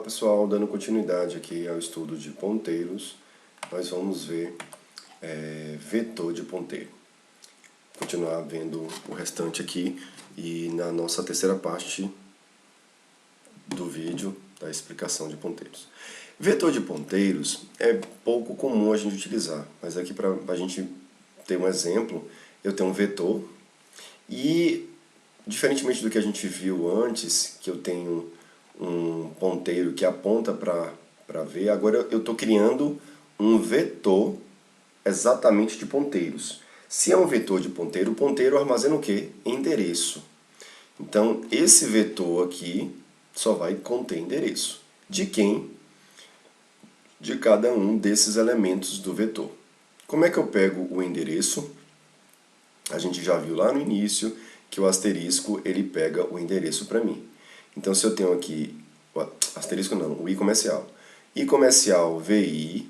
pessoal, dando continuidade aqui ao estudo de ponteiros, nós vamos ver vetor de ponteiro. Continuar vendo o restante aqui e na nossa terceira parte do vídeo da explicação de ponteiros. Vetor de ponteiros é pouco comum a gente utilizar, mas aqui para a gente ter um exemplo, eu tenho um vetor e, diferentemente do que a gente viu antes, que eu tenho um ponteiro que aponta para V, agora eu estou criando um vetor exatamente de ponteiros. Se é um vetor de ponteiro, o ponteiro armazena o quê? Endereço. Então, esse vetor aqui só vai conter endereço. De quem? De cada um desses elementos do vetor. Como é que eu pego o endereço? A gente já viu lá no início que o asterisco ele pega o endereço para mim. Então, se eu tenho aqui, asterisco não, o i comercial. I comercial VI,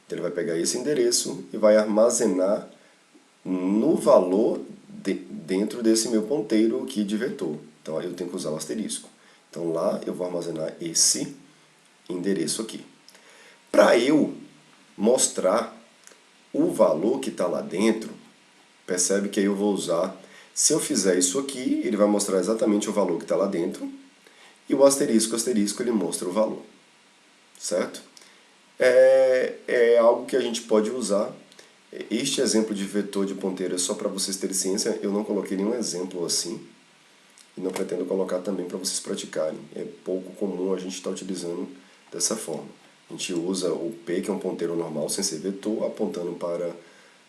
então ele vai pegar esse endereço e vai armazenar no valor dentro desse meu ponteiro aqui de vetor. Então, aí eu tenho que usar o asterisco. Então, lá eu vou armazenar esse endereço aqui. Para eu mostrar o valor que está lá dentro, percebe que aí eu vou usar, se eu fizer isso aqui, ele vai mostrar exatamente o valor que está lá dentro, e o asterisco, ele mostra o valor, certo? É algo que a gente pode usar. Este exemplo de vetor de ponteiro é só para vocês terem ciência, eu não coloquei nenhum exemplo assim, e não pretendo colocar também para vocês praticarem. É pouco comum a gente estar utilizando dessa forma. A gente usa o P, que é um ponteiro normal, sem ser vetor, apontando para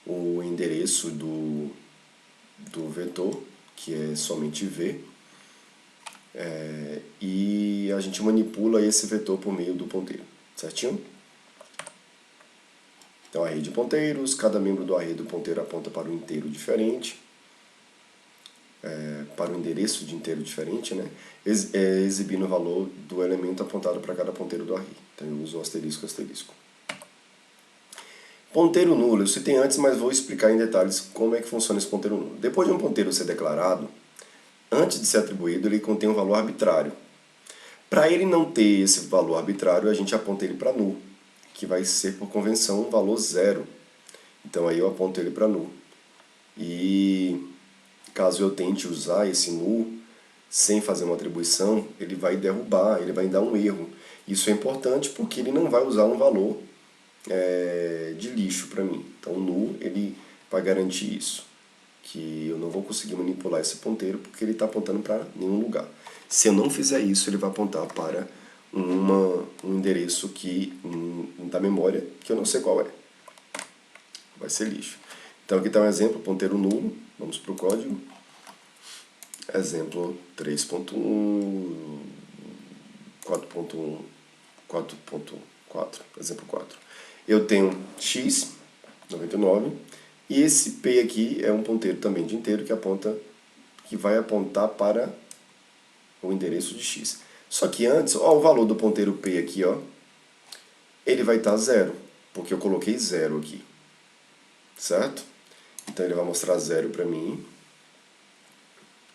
o endereço do vetor, que é somente V, e a gente manipula esse vetor por meio do ponteiro, certinho? Então, array de ponteiros, cada membro do array do ponteiro aponta para um inteiro diferente, para um endereço de inteiro diferente, né? Exibindo o valor do elemento apontado para cada ponteiro do array. Então, eu uso o asterisco, asterisco. Ponteiro nulo, eu citei antes, mas vou explicar em detalhes como é que funciona esse ponteiro nulo. Depois de um ponteiro ser declarado, antes de ser atribuído, ele contém um valor arbitrário. Para ele não ter esse valor arbitrário, a gente aponta ele para null, que vai ser, por convenção, um valor zero. Então aí eu aponto ele para null. E caso eu tente usar esse null sem fazer uma atribuição, ele vai derrubar, ele vai dar um erro. Isso é importante porque ele não vai usar um valor de lixo para mim. Então o null ele vai garantir isso, que eu não vou conseguir manipular esse ponteiro porque ele está apontando para nenhum lugar. Se eu não fizer isso, ele vai apontar para um endereço da memória que eu não sei qual é. Vai ser lixo. Então aqui está um exemplo, ponteiro nulo. Vamos para o código. Exemplo 3.1, 4.1, 4.4, exemplo 4. Eu tenho x, 99, e esse p aqui é um ponteiro também de inteiro que vai apontar para o endereço de x. Só que antes, ó, o valor do ponteiro p aqui, ó, ele vai estar zero, porque eu coloquei zero aqui, certo? Então ele vai mostrar zero para mim.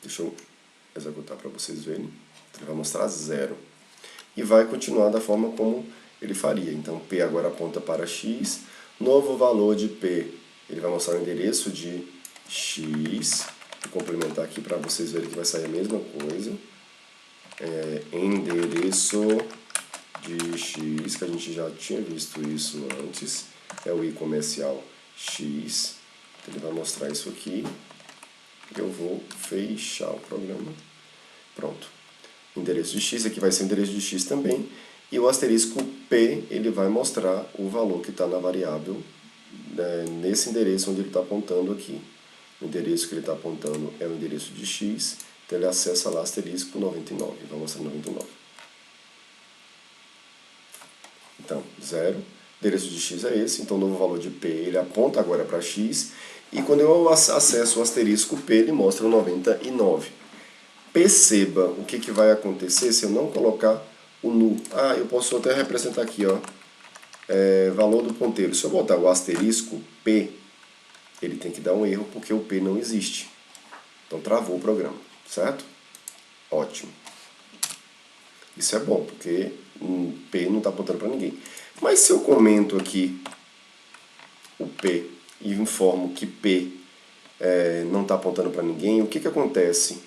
Deixa eu executar para vocês verem. Ele vai mostrar zero. E vai continuar da forma como ele faria. Então p agora aponta para x. Novo valor de p, ele vai mostrar o endereço de x. Vou complementar aqui para vocês verem que vai sair a mesma coisa. Endereço de x, que a gente já tinha visto isso antes. É o i comercial x. Então, ele vai mostrar isso aqui. Eu vou fechar o programa. Pronto. Endereço de x, aqui vai ser o endereço de x também. E o asterisco p, ele vai mostrar o valor que está na variável, nesse endereço onde ele está apontando aqui. O endereço que ele está apontando é o endereço de x, então ele acessa lá asterisco 99, vai mostrar 99. Então, 0. O endereço de x é esse, então o novo valor de p, ele aponta agora para x, e quando eu acesso o asterisco p, ele mostra o 99. Perceba o que vai acontecer se eu não colocar o null. Eu posso até representar aqui, ó, valor do ponteiro. Se eu botar o asterisco p, ele tem que dar um erro porque o p não existe. Então travou o programa, certo? Ótimo. Isso é bom, porque P não está apontando para ninguém. Mas se eu comento aqui o P e informo que P não está apontando para ninguém, o que, que acontece?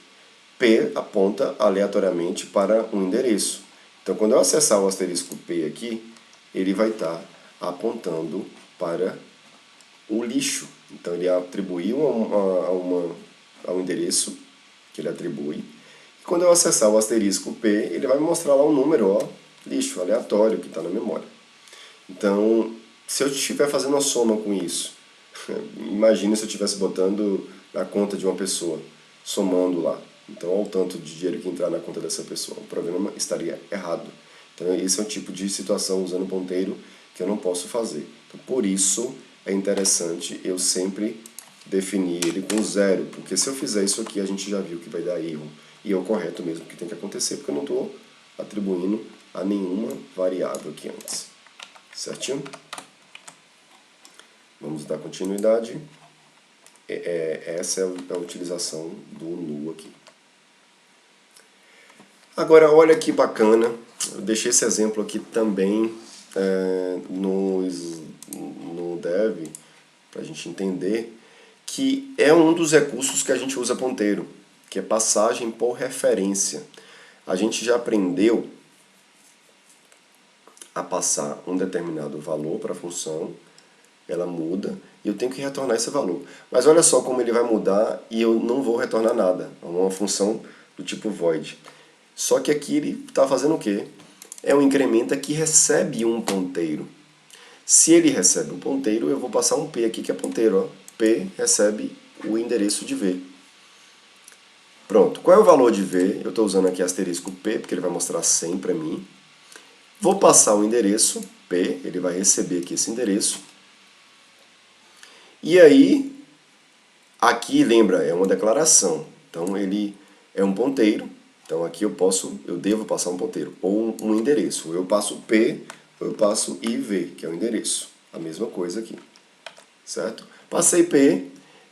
P aponta aleatoriamente para um endereço. Então, quando eu acessar o asterisco P aqui, ele vai estar apontando para o lixo. Então, ele atribuiu ao endereço que ele atribui. E quando eu acessar o asterisco P, ele vai me mostrar lá um número, ó, lixo, aleatório, que está na memória. Então, se eu estiver fazendo uma soma com isso, imagine se eu estivesse botando na conta de uma pessoa, somando lá. Então, olha o tanto de dinheiro que entrar na conta dessa pessoa. O programa estaria errado. Então, esse é um tipo de situação usando ponteiro que eu não posso fazer. Então, por isso, é interessante eu sempre definir ele com zero, porque se eu fizer isso aqui, a gente já viu que vai dar erro. E é o correto mesmo que tem que acontecer, porque eu não estou atribuindo a nenhuma variável aqui antes. Certinho? Vamos dar continuidade. Essa é a utilização do nu aqui. Agora, olha que bacana. Eu deixei esse exemplo aqui também no Dev, para a gente entender que é um dos recursos que a gente usa ponteiro, que é passagem por referência. A gente já aprendeu a passar um determinado valor para a função, ela muda e eu tenho que retornar esse valor. Mas olha só como ele vai mudar e eu não vou retornar nada. É uma função do tipo void. Só que aqui ele está fazendo o quê? É um incrementa que recebe um ponteiro. Se ele recebe um ponteiro, eu vou passar um P aqui que é ponteiro. Ó. P recebe o endereço de V. Pronto. Qual é o valor de V? Eu estou usando aqui asterisco P, porque ele vai mostrar 100 para mim. Vou passar o endereço, P, ele vai receber aqui esse endereço. E aí, aqui, lembra, é uma declaração. Então, ele é um ponteiro. Então, aqui eu devo passar um ponteiro, ou um endereço. Ou eu passo P, ou eu passo IV, que é o endereço. A mesma coisa aqui, certo? Passei P,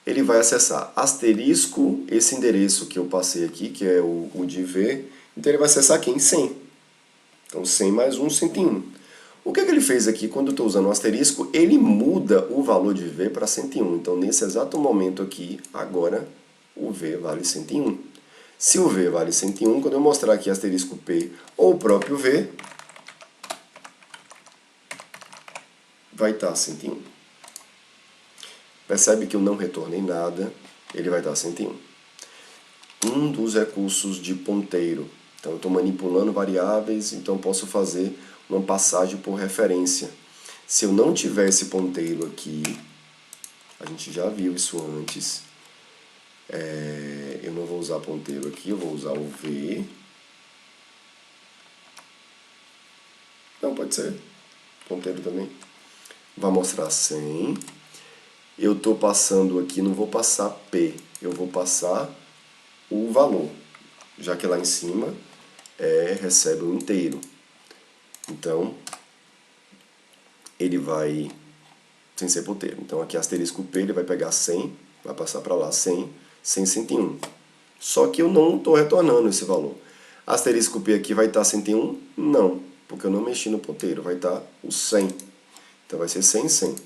ele vai acessar asterisco, esse endereço que eu passei aqui, que é o de V. Então, ele vai acessar aqui em 100. Então, 100 mais 1, 101. O que ele fez aqui, quando eu estou usando o asterisco, ele muda o valor de V para 101. Então, nesse exato momento aqui, agora, o V vale 101. Se o V vale 101, quando eu mostrar aqui asterisco P ou o próprio V, vai estar 101. Percebe que eu não retornei nada, ele vai estar 101. Um dos recursos de ponteiro. Então, eu estou manipulando variáveis, então posso fazer uma passagem por referência. Se eu não tiver esse ponteiro aqui, a gente já viu isso antes, eu não vou usar ponteiro aqui, eu vou usar o V. Não, pode ser. Ponteiro também. Vai mostrar 100. Eu estou passando aqui, não vou passar P, eu vou passar o valor, já que lá em cima recebe um inteiro. Então, ele vai, sem ser ponteiro. Então, aqui asterisco P, ele vai pegar 100, vai passar para lá 100, 100, 101. Só que eu não estou retornando esse valor. Asterisco P aqui vai estar 101? Não, porque eu não mexi no ponteiro, vai estar o 100. Então, vai ser 100, 100.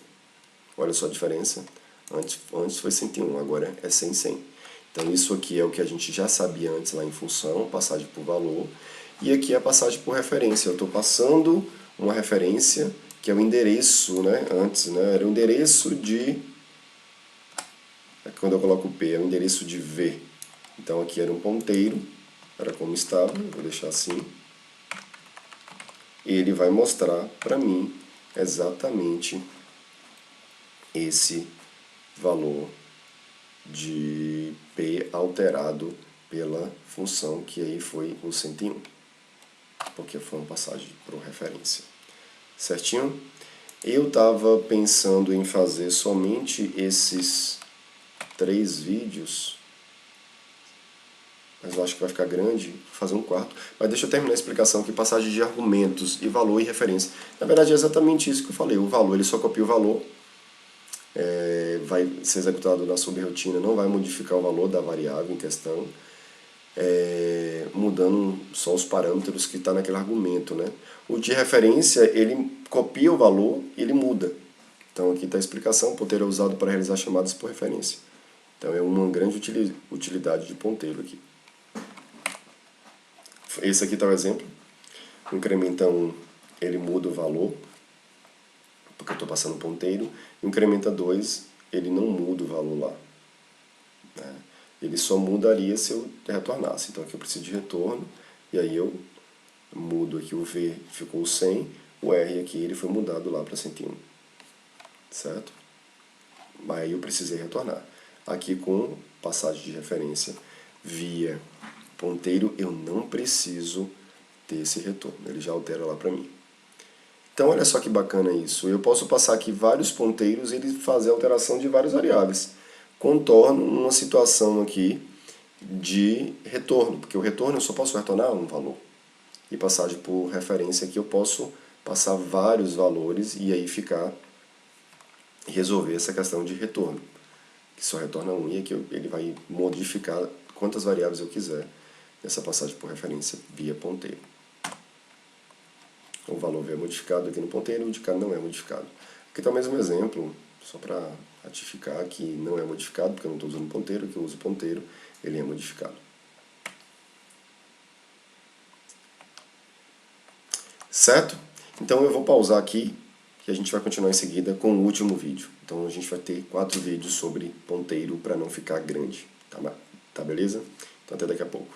Olha só a diferença. Antes foi 101, agora é 100, 100. Então, isso aqui é o que a gente já sabia antes lá em função, passagem por valor. E aqui é a passagem por referência. Eu estou passando uma referência, que é o endereço, né? Antes, né? Era o endereço de... Quando eu coloco o P, é o endereço de V. Então, aqui era um ponteiro, era como estava, vou deixar assim. E ele vai mostrar para mim exatamente esse valor de P alterado pela função que aí foi o 101, porque foi uma passagem por referência. Certinho? Eu estava pensando em fazer somente esses 3 vídeos, mas eu acho que vai ficar grande, vou fazer um quarto. Mas deixa eu terminar a explicação aqui, passagem de argumentos e valor e referência. Na verdade é exatamente isso que eu falei, o valor, ele só copia o valor, vai ser executado na subrotina, não vai modificar o valor da variável em questão. mudando só os parâmetros que está naquele argumento, né? O de referência, ele copia o valor e ele muda. Então aqui está a explicação, o ponteiro é usado para realizar chamadas por referência. Então é uma grande utilidade de ponteiro aqui. Esse aqui está o exemplo. O incrementa 1, ele muda o valor, porque eu estou passando ponteiro. E o incrementa 2, ele não muda o valor lá, né? Ele só mudaria se eu retornasse. Então aqui eu preciso de retorno, e aí eu mudo aqui o V, ficou 100, o R aqui ele foi mudado lá para 101, certo? Aí eu precisei retornar. Aqui com passagem de referência via ponteiro, eu não preciso ter esse retorno, ele já altera lá para mim. Então olha só que bacana isso, eu posso passar aqui vários ponteiros e ele fazer alteração de várias variáveis. Contorno numa situação aqui de retorno, porque o retorno eu só posso retornar um valor. E passagem por referência aqui eu posso passar vários valores e aí resolver essa questão de retorno, que só retorna um, e aqui ele vai modificar quantas variáveis eu quiser nessa passagem por referência via ponteiro. O valor V é modificado aqui no ponteiro, o de cá não é modificado. Aqui está o mesmo exemplo, só para ratificar que não é modificado, porque eu não estou usando ponteiro, que eu uso ponteiro, ele é modificado. Certo? Então eu vou pausar aqui e a gente vai continuar em seguida com o último vídeo. Então a gente vai ter 4 vídeos sobre ponteiro para não ficar grande. Tá beleza? Então até daqui a pouco.